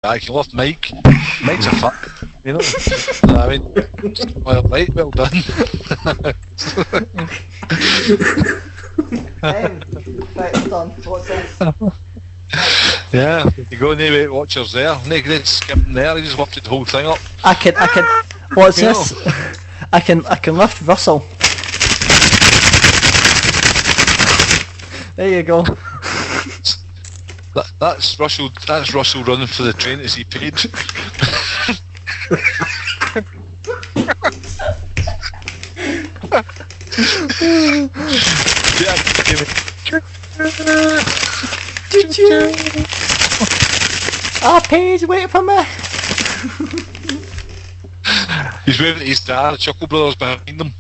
I can love Mike. Mike's a fuck, you know. I mean, well, right, well done. Right, hold on. What's this? Yeah, you go and Weight Watchers there. Nick didn't skip him there. He just lifted the whole thing up. I can. What's this? I can lift Russell. There you go. That's Russell. That's Russell running for the train as he paid. Ah, Paige, wait for me. He's waving at his dad, the Chuckle Brothers behind him.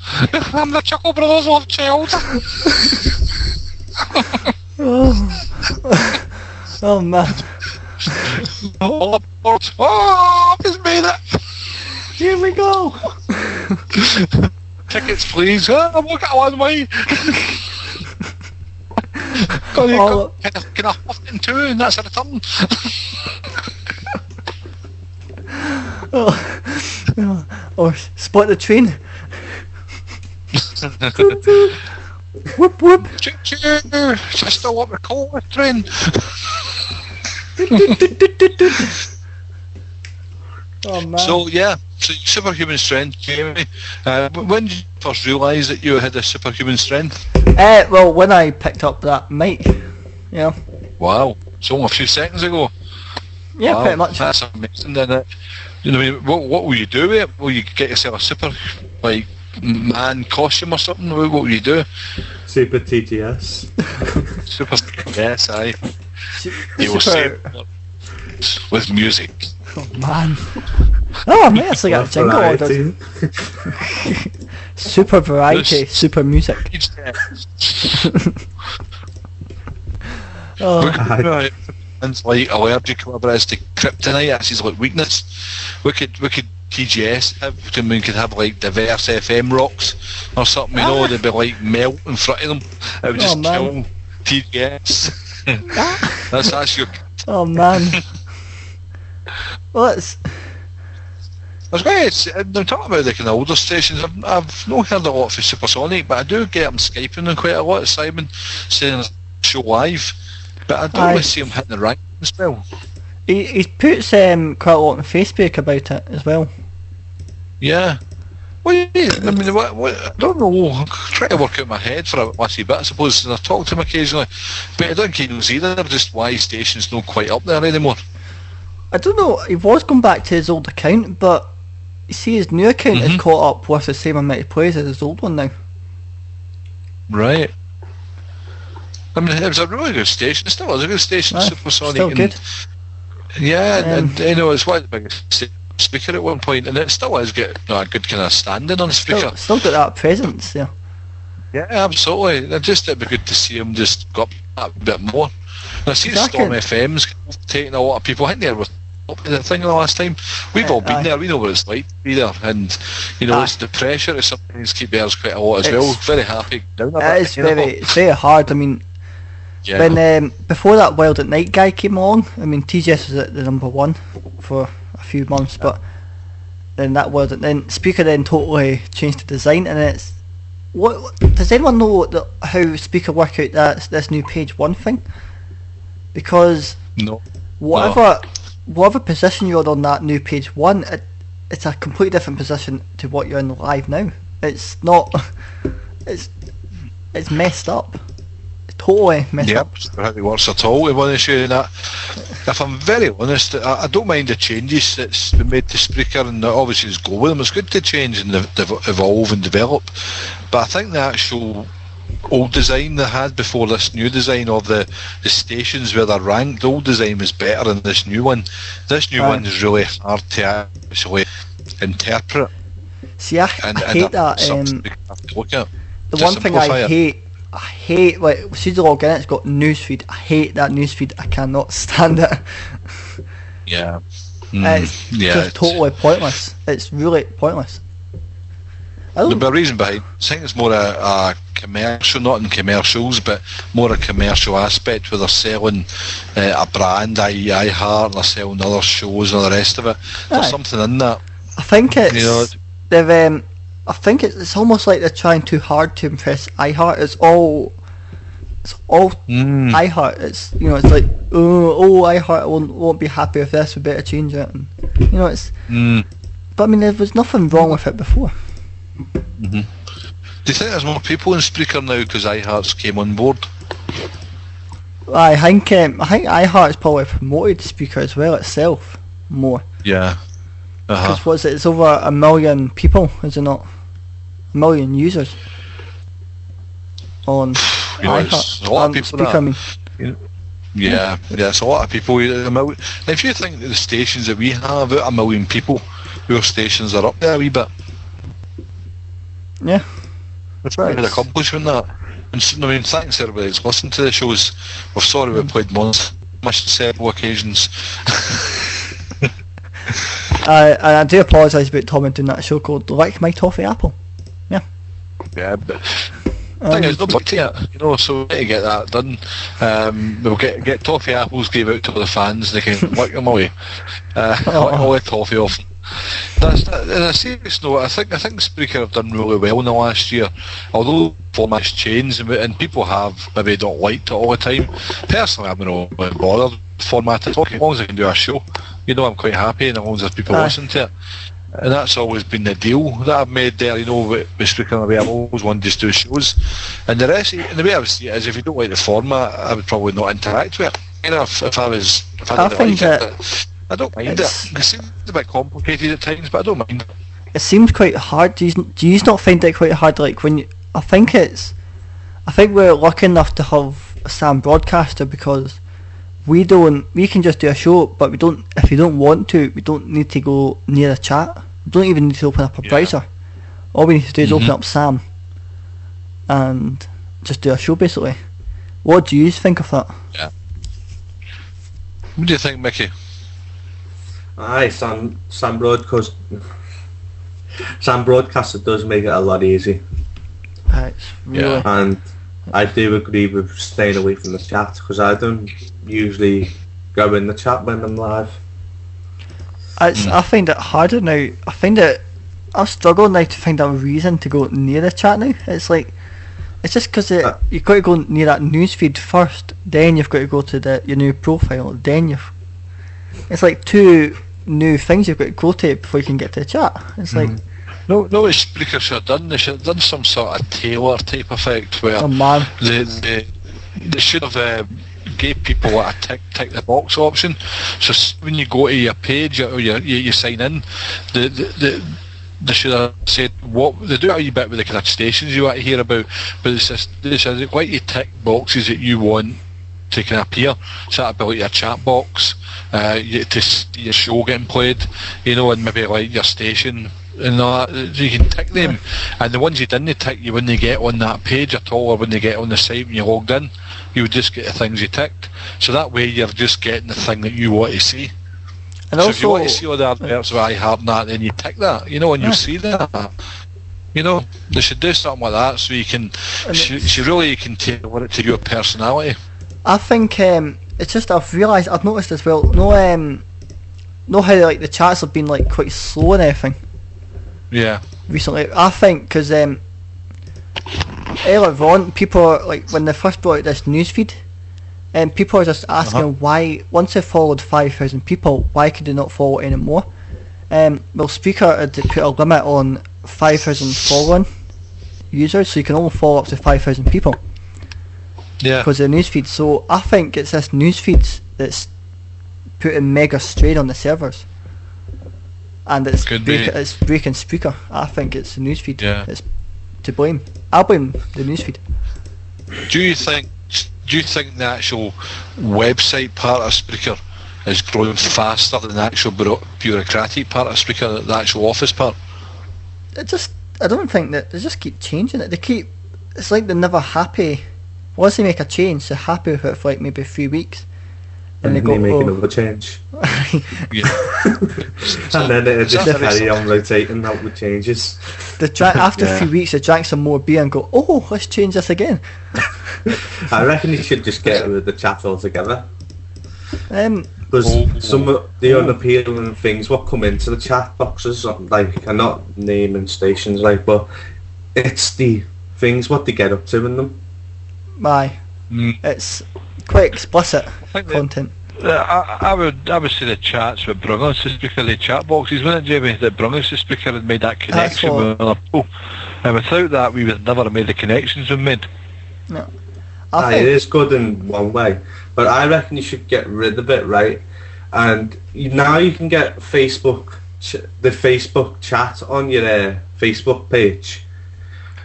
I'm the Chuckle Brothers love child. Oh man. All aboard. Oh, I've just made it. Here we go. Tickets, please. I'm looking at one way. Can I huff it in two and that's a return? Or spot the train. Whoop whoop. Choo choo. Just what we call a train. Oh man. So yeah, so superhuman strength, Jamie. When did you first realise that you had a superhuman strength? Well, when I picked up that mic, yeah. Wow, it's only a few seconds ago. Yeah, wow, pretty much. That's amazing, isn't it? You know, what will you do with it? Will you get yourself a super, like, man costume or something? What will you do? Super TTS. Super, yes, aye. You will say with music. Oh man. Oh, I may actually get a jingle ordered. Super variety, super music. Oh. It's like allergic, whatever it is, to kryptonite. That's his like weakness. We could TGS have. We could have like diverse FM rocks or something. You know, they'd be like melt in front of them. It would just kill TGS. That's your. Oh man. Well, it's. That's great. I'm talking about the kind of older stations. I've not heard a lot for Supersonic, but I do get them Skyping and quite a lot. Simon saying show live. But I don't really see him hitting the rank as well. He puts quite a lot on Facebook about it as well. Yeah. Well, yeah, I mean, I don't know. I'm trying to work out my head for a wee bit, I suppose, and I talk to him occasionally. But I don't think he's either, just why station's not quite up there anymore. I don't know, he was going back to his old account, but you see his new account is caught up with the same amount of plays as his old one now. Right. I mean, it was a really good station. It still was a good station, Supersonic. Still good. Yeah, and you know, it's one of the biggest speaker at one point, and it still has got a good kind of standing on the speaker. Still got that presence, yeah. Yeah, absolutely. It'd be good to see him just go up a bit more. And I see Storm FM's taking a lot of people. I think they were up to the thing the last time. We've all been there. We know what it's like to be there, and you know, it's the pressure of sometimes keep theirs quite a lot as well. Very happy down a bit. It's very hard. I mean. Yeah. When before that Wild at Night guy came along, I mean TGS was at the number one for a few months, but then that then Spreaker then totally changed the design, and it's what does anyone know how Spreaker work out this new page one thing? Because whatever position you're on that new page one, it's a completely different position to what you're in live now. It's not. It's messed up. Totally messed up. How it works at all. We want to show you that. If I'm very honest, I don't mind the changes that's been made to Spreaker, and obviously just go with them. It's good to change and evolve and develop. But I think the actual old design they had before this new design of the stations where they're ranked, the old design was better than this new one. This new one is really hard to actually interpret. See, I hate that. To look at. The one thing I hate, like, see the login, it's got newsfeed. I hate that newsfeed. I cannot stand it. Yeah. It's just totally pointless. It's really pointless. There'll be a reason behind it. I think it's more a commercial, not in commercials, but more a commercial aspect where they're selling a brand, i.e. iHeart, they're selling other shows and all the rest of it. There's something in that. I think it's I think it's almost like they're trying too hard to impress iHeart. It's all iHeart. It's it's like iHeart won't be happy with this. We better change it. And, it's. But I mean, there was nothing wrong with it before. Mm-hmm. Do you think there's more people in Spreaker now because iHeart's came on board? I think iHeart's probably promoted Spreaker as well itself more. Yeah. Because it's over 1 million people, is it not? 1 million users on iHeart. It's a lot of people. Spreaker, yeah, it's a lot of people. Now, if you think that the stations that we have, out 1 million people, your stations are up there a wee bit. Yeah. It's a good accomplishment, that. And thanks to everybody that's listened to the shows. We're sorry we played once, several occasions. I do apologise about Tom and doing that show called Lick My Toffee Apple. Yeah, but the thing is, nobody's it, so we need to get that done. We'll get toffee apples gave out to the fans, they can lick them away. Lick all the toffee off. That's on a serious note, I think Spreaker have done really well in the last year, although format's changed and people have maybe not liked it all the time. Personally, I'm not really bothered with format as long as I can do a show. I'm quite happy, and as long as there's people listen to it. And that's always been the deal that I've made there, with Spreaker in a way. I've always wanted to just do shows. And the rest, and the way I would see it is, if you don't like the format, I would probably not interact with it. If I didn't like it, I don't mind it. It seems a bit complicated at times, but I don't mind it. It seems quite hard. Do you not find it quite hard? Like when I think we're lucky enough to have a Sam broadcaster, because we can just do a show, but we don't. If you don't want to, we don't need to go near a chat. We don't even need to open up a browser. All we need to do is open up Sam and just do a show, basically. What do you think of that? Yeah. What do you think, Mickey? Aye, Sam Broadcaster does make it a lot easy. Really. And I do agree with staying away from the chat, because I don't usually go in the chat when I'm live. I find it harder now. I struggle now to find a reason to go near the chat now. It's just because you've got to go near that newsfeed first, then you've got to go to your new profile, then it's like two new things you've got to go to before you can get to the chat. It's like... No, what Spreaker should have done, they should have done some sort of Taylor type effect where they should have gave people a tick the box option. So when you go to your page or you sign in, they should have said what they do a wee bit with the kind of stations you want to hear about, but they said like you tick boxes that you want to kind of appear. So that'd be like your chat box, to see your show getting played, and maybe like your station and all that. You can tick them, and the ones you didn't tick, you wouldn't get on that page at all, or when they get on the site when you logged in, you would just get the things you ticked. So that way you're just getting the thing that you want to see. And so also, if you want to see all the adverts with iHeart and that, then you tick that, and you see that. They should do something like that, so you can, you can tailor it to your personality. I think it's just I've noticed as well. Know how like the chats have been like quite slow and everything. Yeah. Recently, I think because earlier on, people like when they first brought out this newsfeed, and people are just asking why once they followed 5,000 people, why could they not follow anymore? Spreaker had to put a limit on 5,000 following users, so you can only follow up to 5,000 people. Yeah. Because of the newsfeed. So I think it's this newsfeed that's putting mega strain on the servers. And it's breaking Spreaker. I think it's the newsfeed. Yeah. It's to blame. I'll blame the newsfeed. Do you think the actual website part of Spreaker is growing faster than the actual bureaucratic part of Spreaker, the actual office part? I don't think that they just keep changing it. It's like they're never happy. Once they make a change, they're happy with it for like maybe 3 weeks, And they go, make another change. And then it just carry on rotating out with changes. After a few weeks, they drank some more beer and go, oh, let's change this again. I reckon you should just get rid of the chat altogether. Because some of the unappealing things what come into the chat boxes, like, I'm not naming stations, like, but it's the things what they get up to in them. It's quite explicit content. I would say the chats would bring us to Spreaker, the chat boxes, wouldn't it, Jamie? That bring us to Spreaker and made that connection with other people. And without that, we would never have made the connections we made. No. It is good in one way, but I reckon you should get rid of it, right? And now you can get the Facebook chat on your Facebook page.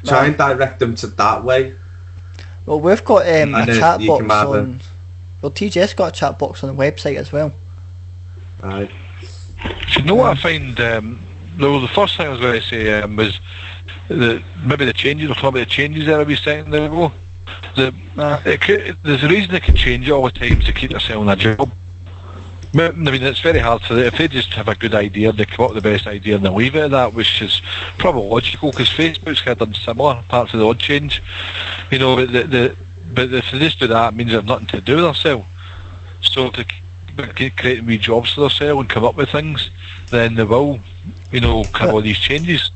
Try and direct them to that way. Well, we've got a chat box on... Well, TJ's got a chat box on the website as well. Aye. You know what I find... the first thing I was going to say was maybe the changes, or probably the changes there a wee second ago. There's a reason they can change it all the time to keep themselves in a job. I mean, it's very hard for them. If they just have a good idea, they come up with the best idea and they leave it at that, which is probably logical, because Facebook's kind of done similar, apart from the odd change. You know, but if they just do that, it means they have nothing to do with themselves. So if they keep creating wee jobs for themselves and come up with things, then they will, have all these changes.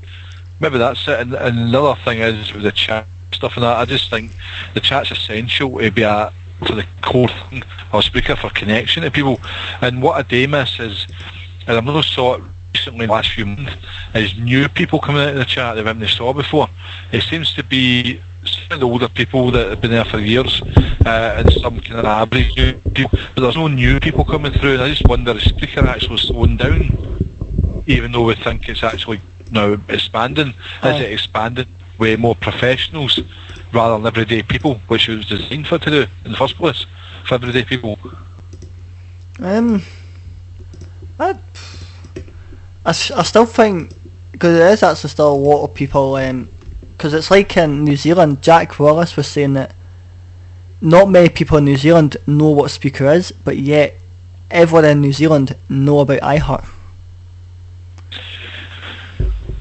Maybe that's it. And another thing is with the chat stuff and that, I just think the chat's essential to be for the core thing of Spreaker, for connection to people. And what I do miss is, and I've noticed saw it recently in the last few months, is new people coming into the chat that we haven't saw before. It seems to be some of the older people that have been there for years, and some kind of average new people, but there's no new people coming through, and I just wonder if Spreaker actually slowing down, even though we think it's actually now expanding. Is it expanding way more professionals rather than everyday people, which it was designed for to do in the first place, for everyday people? I still think, because there is actually still a lot of people, because it's like in New Zealand, Jack Willis was saying that not many people in New Zealand know what Spreaker is, but yet everyone in New Zealand know about iHeart.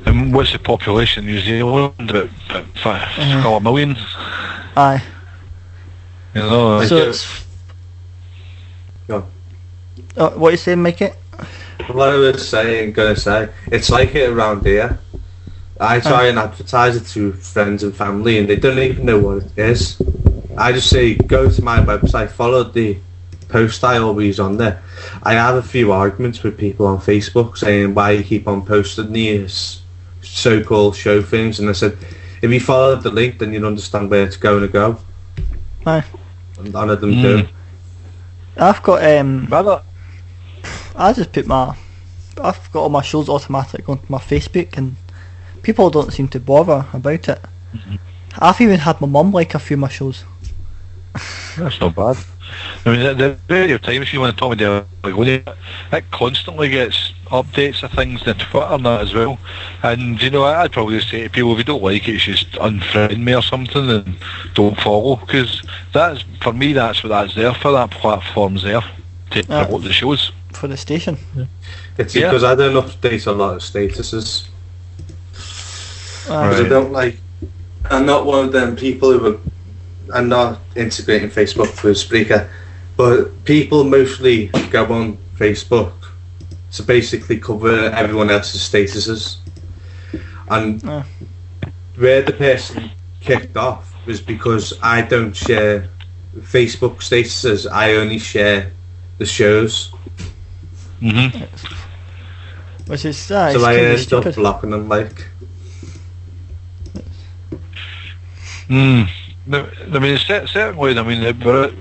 And what's the population in New Zealand? About 5 million? Aye. So it's... Go. What are you saying, Mikey? What I was going to say, it's like it around here. I try and advertise it to friends and family, and they don't even know what it is. I just say, go to my website, follow the post I always on there. I have a few arguments with people on Facebook saying why you keep on posting these so-called show things, and I said, if you follow the link, then you'll understand where it's going to go. Aye. And none of them do. I've got I just put I've got all my shows automatic onto my Facebook, and people don't seem to bother about it. I've even had my mum like a few of my shows. That's not bad. I mean, the radio times you want to talk about Delegony, it constantly gets updates of things on Twitter and that as well. And I'd probably say to people, if you don't like it, just unfriend me or something and don't follow, because that's, for me, that's what that's there for. That platform's there to promote the shows for the station. It's because I don't update a lot of statuses. Because I don't like. I'm not one of them people who I'm not integrating Facebook through Spreaker, but people mostly go on Facebook to basically cover everyone else's statuses. And where the person kicked off was because I don't share Facebook statuses, I only share the shows. Which is so I end up blocking them, like. I mean, certainly. I mean,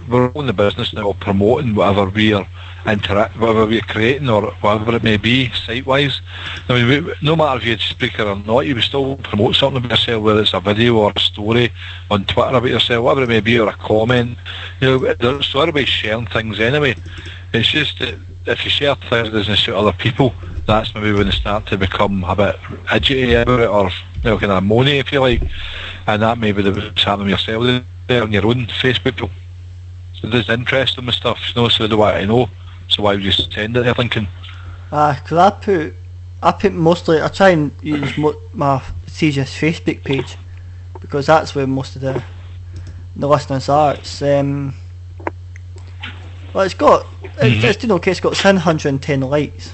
we're in the business now of promoting whatever we're creating or whatever it may be, site-wise. I mean, no matter if you're a Spreaker or not, you would still promote something about yourself, whether it's a video or a story on Twitter about yourself, whatever it may be, or a comment. So everybody's sharing things anyway. It's just that if you share things that doesn't suit other people, that's maybe when they start to become a bit edgy about it, or kind of moany, if you like, and that may be what's happening yourself there on your own Facebook. So there's interest in the stuff, you know, so they want to know. So why would you send it, they're thinking? Because I put mostly, I try and use my CJS Facebook page, because that's where most of the listeners are. It's well, it's doing okay. It's got 710 likes,